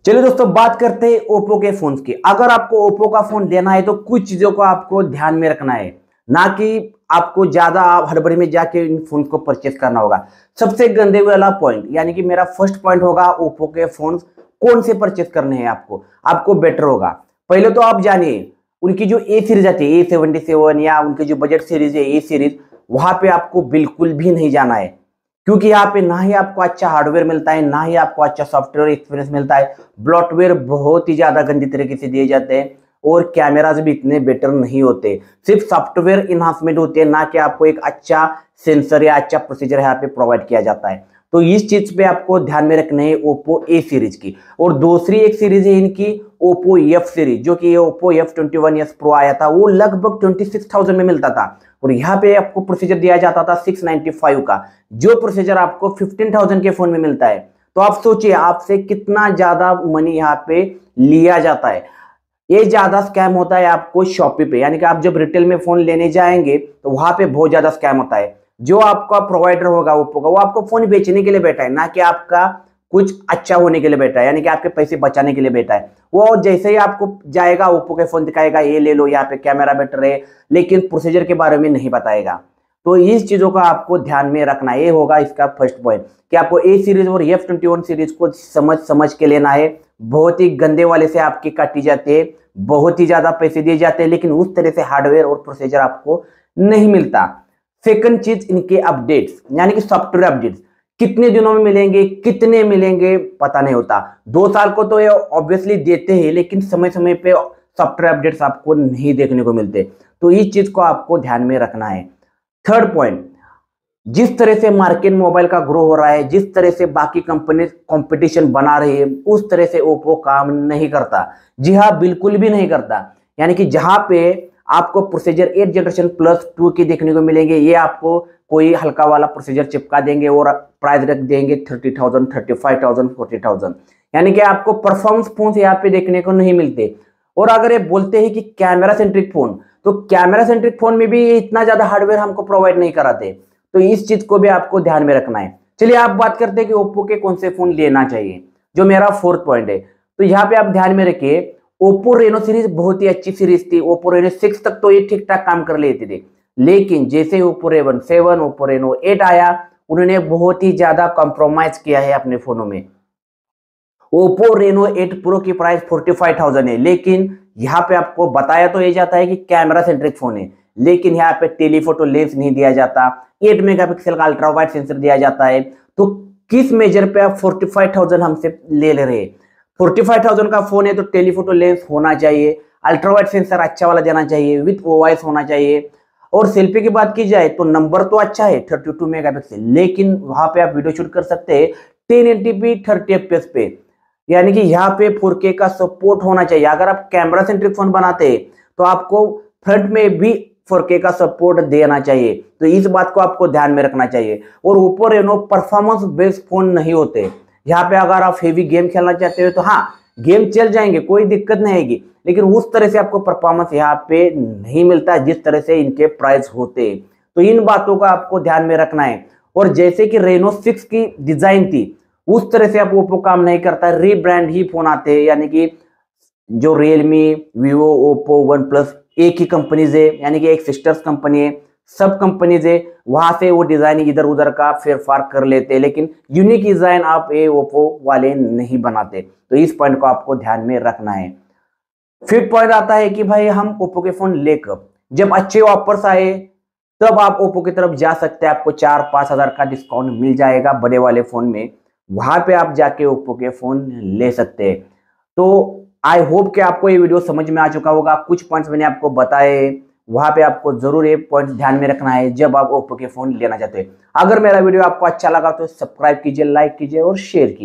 चलिए दोस्तों, बात करते हैं ओप्पो के फोन की। अगर आपको ओप्पो का फोन लेना है तो कुछ चीजों को आपको ध्यान में रखना है, ना कि आपको ज्यादा हड़बड़ी में जाके इन फोन को परचेस करना होगा। सबसे गंदे वाला पॉइंट, यानी कि मेरा फर्स्ट पॉइंट होगा ओप्पो के फोन कौन से परचेस करने हैं आपको बेटर होगा। पहले तो आप जानिए उनकी जो ए सीरीज आती है A77 या उनकी जो बजट सीरीज है ए सीरीज, वहां पे आपको बिल्कुल भी नहीं जाना है, क्योंकि यहाँ पे ना ही आपको अच्छा हार्डवेयर मिलता है, ना ही आपको अच्छा सॉफ्टवेयर एक्सपीरियंस मिलता है। ब्लॉटवेयर बहुत ही ज्यादा गंदी तरीके से दिए जाते हैं और कैमराज भी इतने बेटर नहीं होते। सिर्फ सॉफ्टवेयर इन्हांसमेंट होती है, ना कि आपको एक अच्छा सेंसर या अच्छा प्रोसीजर यहाँ पे प्रोवाइड किया जाता है। तो इस चीज पे आपको ध्यान में रखना है ओप्पो ए सीरीज की। और दूसरी एक सीरीज है इनकी ओप्पो एफ सीरीज, जो कि ओप्पो F21s प्रो आया था, वो लगभग 26,000 में मिलता था और यहाँ पे आपको प्रोसीजर दिया जाता था 695 का, जो प्रोसीजर आपको 15,000 के फोन में मिलता है। तो आप सोचिए आपसे कितना ज्यादा मनी यहाँ पे लिया जाता है। ये ज्यादा स्कैम होता है आपको शॉपी पे, यानी कि आप जब रिटेल में फोन लेने जाएंगे तो वहां पे बहुत ज्यादा स्कैम होता है। जो आपका प्रोवाइडर होगा ओप्पो का, वो आपको फोन बेचने के लिए बैठा है, ना कि आपका कुछ अच्छा होने के लिए बैठा है, यानी कि आपके पैसे बचाने के लिए बैठा है। वो जैसे ही आपको जाएगा ओप्पो के फोन दिखाएगा, ये ले लो, यहाँ पे कैमरा बेटर है, लेकिन प्रोसीजर के बारे में नहीं बताएगा। तो इस चीजों का आपको ध्यान में रखना, ये होगा इसका फर्स्ट पॉइंट कि आपको ए सीरीज और F21 सीरीज को समझ समझ के लेना है। बहुत ही गंदे वाले से आपकी काटी जाती है, बहुत ही ज्यादा पैसे दिए जाते हैं, लेकिन उस तरह से हार्डवेयर और प्रोसीजर आपको नहीं मिलता। सेकंड चीज, इनके अपडेट्स, यानी कि सॉफ्टवेयर अपडेट्स कितने दिनों में मिलेंगे, कितने मिलेंगे पता नहीं होता। 2 साल को तो ये ऑब्वियसली देते हैं, लेकिन समय समय पे सॉफ्टवेयर अपडेट्स आपको नहीं देखने को मिलते। तो इस चीज को आपको ध्यान में रखना है। थर्ड पॉइंट, जिस तरह से मार्केट मोबाइल का ग्रो हो रहा है, जिस तरह से बाकी कंपनी कंपटीशन बना रही है, उस तरह से ओप्पो काम नहीं करता। जी हाँ, बिल्कुल भी नहीं करता। यानी कि जहां पे आपको प्रोसीजर 8 जनरेशन प्लस 2 के देखने को मिलेंगे, ये आपको कोई हल्का वाला प्रोसीजर चिपका देंगे और प्राइस रख देंगे 30,000, 35,000, 40,000। यानी कि आपको परफॉर्मेंस फोन यहाँ पे देखने को नहीं मिलते। और अगर ये बोलते हैं कि कैमरा सेंट्रिक फोन, तो कैमरा सेंट्रिक फोन में भी इतना ज्यादा हार्डवेयर हमको प्रोवाइड नहीं कराते। तो इस चीज को भी आपको ध्यान में रखना है। चलिए आप बात करते हैं कि ओप्पो के कौन से फोन लेना चाहिए, जो मेरा फोर्थ पॉइंट है। तो यहाँ पे आप ध्यान में रखिए, ओप्पो रेनो सीरीज बहुत ही अच्छी सीरीज थी। ओप्पो रेनो 6 तक तो ये ठीक ठाक काम कर लेते थे, लेकिन जैसे ओप्पो रेनो 7, ओप्पो रेनो 8 आया, उन्होंने बहुत ही ज्यादा कॉम्प्रोमाइज किया है अपने फोनों में। ओप्पो रेनो 8 प्रो की प्राइस 45,000 है, लेकिन यहाँ पे आपको बताया तो ये जाता है कि कैमरा सेंट्रिक फोन है, लेकिन यहाँ पे टेलीफोटो लेंस नहीं दिया जाता, 8 मेगापिक्सल का अल्ट्रा वाइड सेंसर दिया जाता है। तो किस मेजर पे आप 45,000 हमसे ले रहे हैं? 45,000 का फोन है तो टेलीफोटो लेंस होना चाहिए, अल्ट्रा वाइड सेंसर अच्छा वाला देना चाहिए, विथ ओआईएस होना चाहिए। और सेल्फी की बात की जाए तो नंबर तो अच्छा है 32 मेगापिक्सल, लेकिन वहां पे आप वीडियो शूट कर सकते हैं 1080p 30 fps पे, यानी कि यहाँ पे 4K का सपोर्ट होना चाहिए। अगर आप कैमरा सेंट्रिक फोन बनाते हैं तो आपको फ्रंट में भी 4K का सपोर्ट देना चाहिए। तो इस बात को आपको ध्यान में रखना चाहिए। और Oppo Reno performance based phone नहीं होते। यहाँ पे अगर आप हेवी गेम खेलना चाहते हो तो हाँ, गेम चल जाएंगे, कोई दिक्कत नहीं आएगी, लेकिन उस तरह से आपको परफॉर्मेंस यहाँ पे नहीं मिलता जिस तरह से इनके प्राइस होते। तो इन बातों का आपको ध्यान में रखना है। और जैसे कि रेनो 6 की डिजाइन थी, उस तरह से आप ओप्पो काम नहीं करता, रीब्रांड ही फोन आते हैं। यानी कि जो Realme, Vivo, Oppo, one plus एक ही कंपनीज है, यानी कि एक सिस्टर्स कंपनी है, सब कंपनीज है, वहां से वो डिजाइन इधर उधर का फेरफार कर लेते हैं, लेकिन यूनिक डिजाइन आप ये ओप्पो वाले नहीं बनाते। तो इस पॉइंट को आपको ध्यान में रखना है। फिफ्थ पॉइंट आता है कि भाई हम ओप्पो के फोन लेकर जब अच्छे ऑफर्स आए तब आप ओप्पो की तरफ जा सकते हैं। आपको 4-5 हजार का डिस्काउंट मिल जाएगा बड़े वाले फोन में, वहां पे आप जाके ओप्पो के फोन ले सकते हैं। तो आई होप कि आपको ये वीडियो समझ में आ चुका होगा। कुछ पॉइंट्स मैंने आपको बताए, वहां पे आपको जरूर ये पॉइंट ध्यान में रखना है जब आप ओप्पो के फोन लेना चाहते हैं। अगर मेरा वीडियो आपको अच्छा लगा तो सब्सक्राइब कीजिए, लाइक कीजिए और शेयर कीजिए।